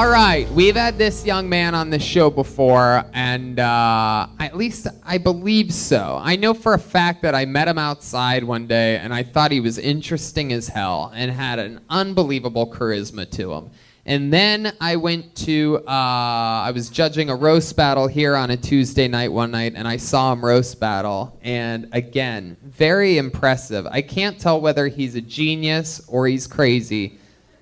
All right, we've had this young man on the show before, and at least I believe so. I know for a fact that I met him outside one day, and I thought he was interesting as hell and had an unbelievable charisma to him. And then I went to, I was judging a roast battle here on a Tuesday night one night, and I saw him roast battle, and again, very impressive. I can't tell whether he's a genius or he's crazy.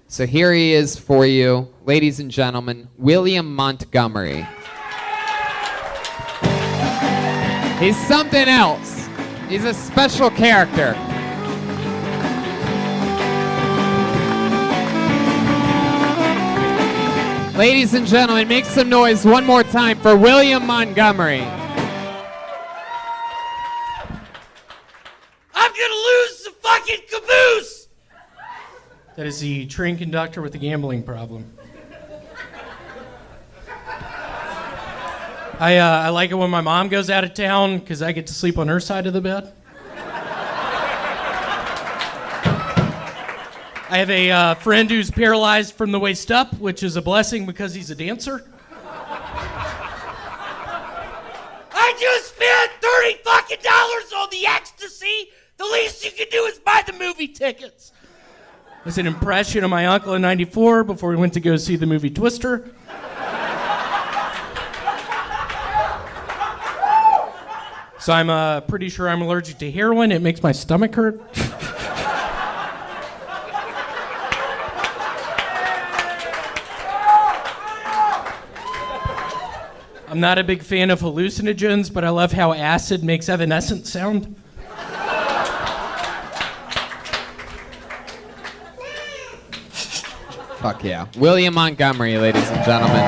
So here he is for you, ladies and gentlemen, Willam Montgomery. He's something else. He's a special character. Ladies and gentlemen, make some noise one more time for Willam Montgomery. I'm gonna lose the fucking caboose! That is the train conductor with the gambling problem. I like it when my mom goes out of town because I get to sleep on her side of the bed. I have a friend who's paralyzed from the waist up, which is a blessing because he's a dancer. I just spent $30 fucking on the ecstasy. The least you can do is buy the movie tickets. It's an impression of my uncle in '94 before we went to go see the movie Twister. So I'm pretty sure I'm allergic to heroin. It makes my stomach hurt. I'm not a big fan of hallucinogens, but I love how acid makes evanescent sound. Fuck yeah. Willam Montgomery, ladies and gentlemen.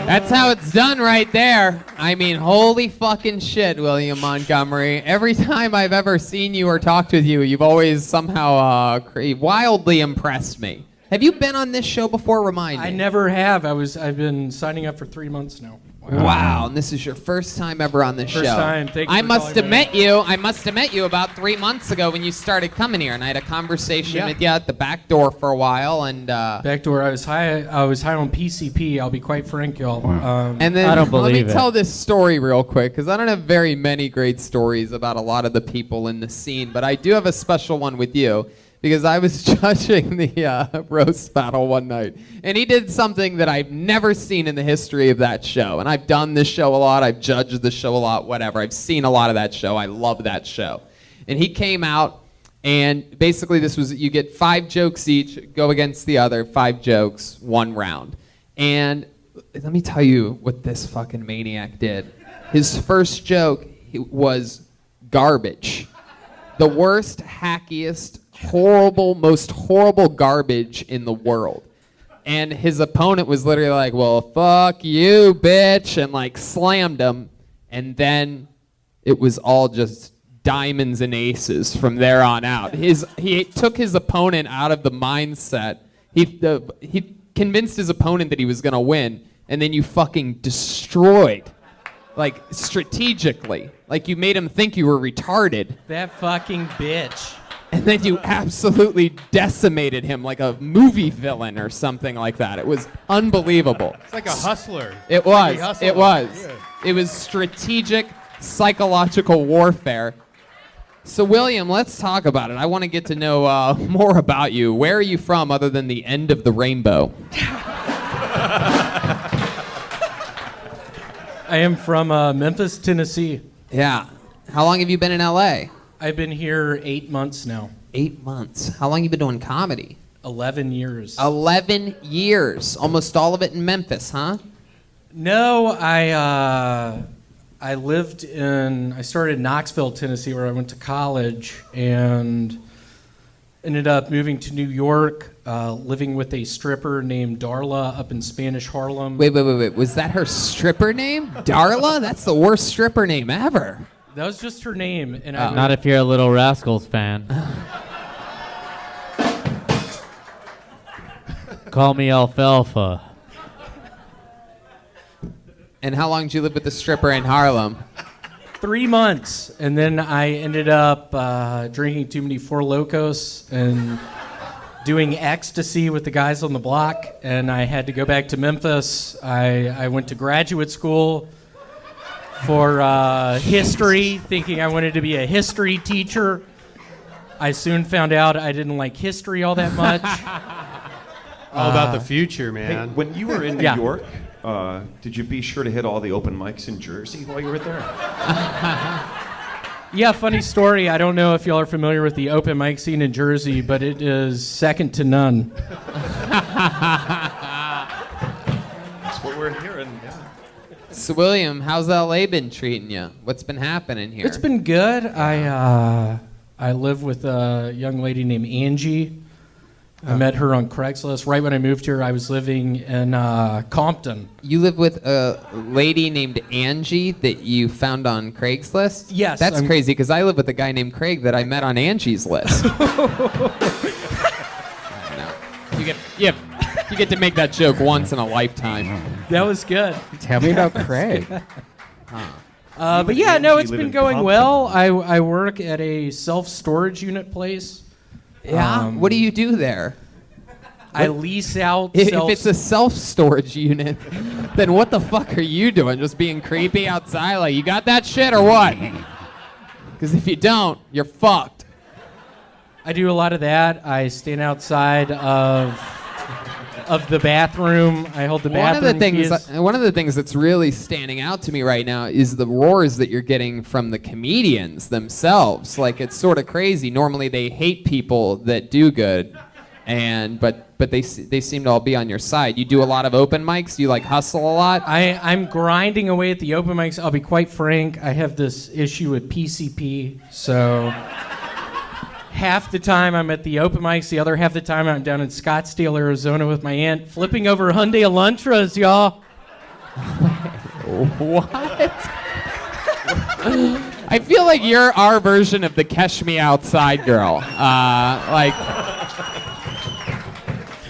That's how it's done right there. I mean, holy fucking shit, Willam Montgomery. Every time I've ever seen you or talked with you, you've always somehow wildly impressed me. Have you been on this show before? Remind me. I never have. I've been signing up for 3 months now. Wow, and this is your first time ever on this show. First time. Thank you I for must calling have me. met you. I must have met you about 3 months ago when you started coming here, and I had a conversation with you at the back door for a while, and Backdoor. I was high on PCP. I'll be quite frank, y'all. and then I don't let me believe it. tell this story real quick because I don't have very many great stories about a lot of the people in the scene, but I do have a special one with you. Because I was judging the roast battle one night, and he did something that I've never seen in the history of that show. And I've done this show a lot, I've judged the show a lot, whatever. I've seen a lot of that show. I love that show. And he came out, and basically this was, you get 5 jokes each, go against the other, 5 jokes, 1 round. And let me tell you what this fucking maniac did. His first joke was garbage. The worst, hackiest, most horrible garbage in the world. And his opponent was literally like, well, fuck you, bitch, and like slammed him. And then it was all just diamonds and aces from there on out. He took his opponent out of the mindset. He convinced his opponent that he was gonna win, and then you fucking destroyed, like strategically. Like you made him think you were retarded. That fucking bitch. And then you absolutely decimated him like a movie villain or something like that. It was unbelievable. It's like a hustler. It was. Hustler. It was. Yeah. It was strategic, psychological warfare. So, Willam, let's talk about it. I want to get to know more about you. Where are you from other than the end of the rainbow? I am from Memphis, Tennessee. Yeah. How long have you been in L.A.? I've been here 8 months now. 8 months. How long have you been doing comedy? 11 years. 11 years. Almost all of it in Memphis, huh? No, I started in Knoxville, Tennessee, where I went to college, and ended up moving to New York, living with a stripper named Darla up in Spanish Harlem. Wait. Was that her stripper name? Darla? That's the worst stripper name ever. That was just her name. And Not if you're a Little Rascals fan. Call me Alfalfa. And how long did you live with the stripper in Harlem? 3 months, and then I ended up drinking too many Four Locos and doing ecstasy with the guys on the block, and I had to go back to Memphis. I went to graduate school for history, thinking I wanted to be a history teacher. I soon found out I didn't like history all that much. All about the future, Hey, man. when you were in New Yeah. York, did you be sure to hit all the open mics in Jersey while you were there? Yeah, funny story. I don't know if y'all are familiar with the open mic scene in Jersey, but it is second to none. That's what we're hearing. Yeah. So, William, how's LA been treating you? What's been happening here? It's been good. I live with a young lady named Angie. I met her on Craigslist. Right when I moved here, I was living in Compton. You live with a lady named Angie that you found on Craigslist? Yes, That's I'm- crazy because I live with a guy named Craig that I met on Angie's list. You get to make that joke once in a lifetime. That was good. Tell me about Craig. But yeah, no, Angie it's live been in going Compton. well. I work at a self-storage unit place. Yeah? What do you do there? I lease out If it's a self-storage unit, then what the fuck are you doing? Just being creepy outside? Like, you got that shit or what? Because if you don't, you're fucked. I do a lot of that. I stand outside of the bathroom. I hold the bathroom keys. One of the things that's really standing out to me right now is the roars that you're getting from the comedians themselves. Like, it's sort of crazy. Normally they hate people that do good, but they seem to all be on your side. You do a lot of open mics. You like hustle a lot. I'm grinding away at the open mics. I'll be quite frank. I have this issue with PCP, so half the time I'm at the open mics, the other half the time I'm down in Scottsdale, Arizona with my aunt, flipping over Hyundai Elantras, y'all. What? I feel like you're our version of the Catch Me Outside girl.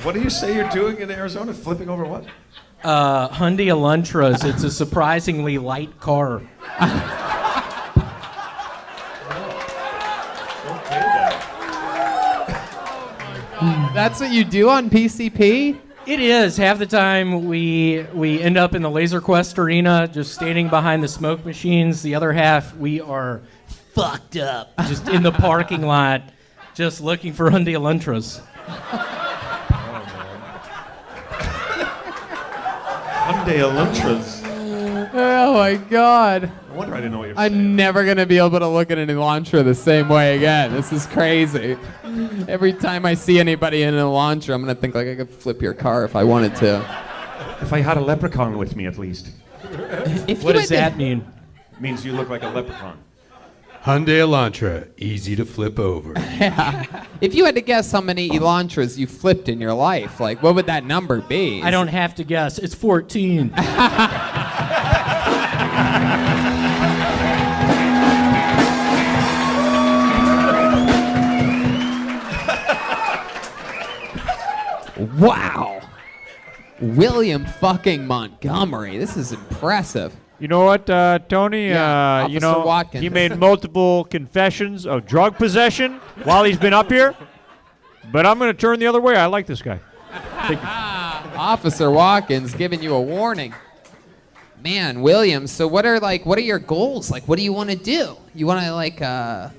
What do you say you're doing in Arizona? Flipping over what? Hyundai Elantras. It's a surprisingly light car. That's what you do on PCP? It is. Half the time we end up in the Laser Quest arena, just standing behind the smoke machines. The other half we are fucked up, just in the parking lot, just looking for Hyundai Elantras. Hyundai Elantras. Oh my god. No wonder I didn't know what you were I'm saying. never gonna be able to look at an Elantra the same way again. This is crazy. Every time I see anybody in an Elantra, I'm gonna think like I could flip your car if I wanted to. If I had a leprechaun with me, at least. What does that mean? Means you look like a leprechaun. Hyundai Elantra, easy to flip over. If you had to guess how many Elantras you flipped in your life, like what would that number be? I don't have to guess. It's 14. Wow. William fucking Montgomery. This is impressive. You know what, Tony? Yeah, you Officer know, Watkins. he made multiple confessions of drug possession while he's been up here. But I'm going to turn the other way. I like this guy. Officer Watkins giving you a warning. Man, William, so what are your goals? Like, what do you want to do? You want to,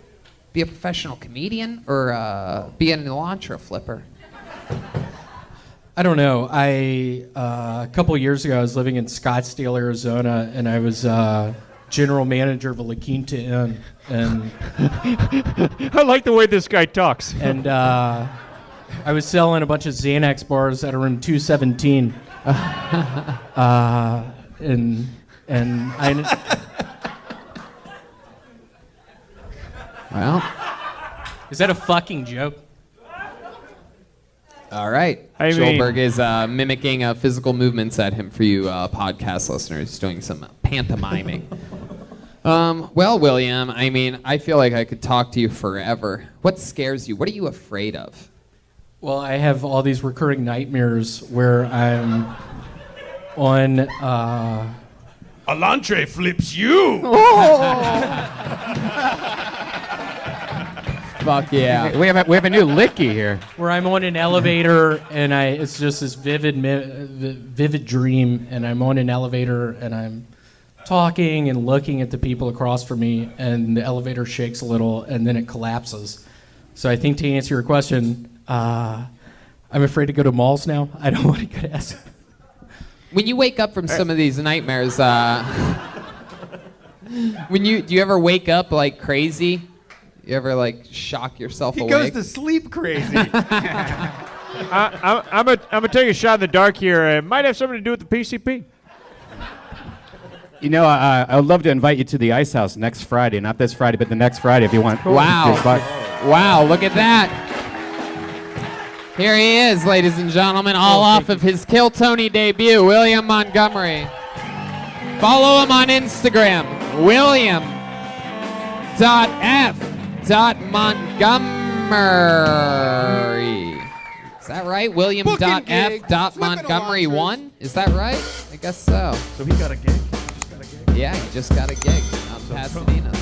be a professional comedian or be an Elantra flipper? I don't know. A couple years ago, I was living in Scottsdale, Arizona, and I was general manager of a La Quinta Inn, and I like the way this guy talks. and I was selling a bunch of Xanax bars out of room 217. And I Well, is that a fucking joke? all right. I mean- Schulberg is mimicking physical movements at him for you podcast listeners. He's doing some pantomiming. Well, William, I mean, I feel like I could talk to you forever. What scares you? What are you afraid of? Well, I have all these recurring nightmares where I'm on. Elantra flips you. Fuck yeah. We have a new Licky here. where I'm on an elevator and it's just this vivid dream, and I'm on an elevator and I'm talking and looking at the people across from me, and the elevator shakes a little and then it collapses. So I think to answer your question, I'm afraid to go to malls now. I don't want to go to When you wake up from some of these nightmares, do you ever wake up like crazy? You ever like shock yourself awake? He goes to sleep crazy. I'm gonna take a shot in the dark here. It might have something to do with the PCP. You know, I would love to invite you to the Ice House next Friday. Not this Friday, but the next Friday if you want. Wow. Wow, look at that. Here he is, ladies and gentlemen, all off of his Kill Tony debut, Willam Montgomery. Follow him on Instagram, William.f.Montgomery. Is that right? William.f.Montgomery1? Is that right? I guess so. So he got a gig? Yeah, he just got a gig out in Pasadena.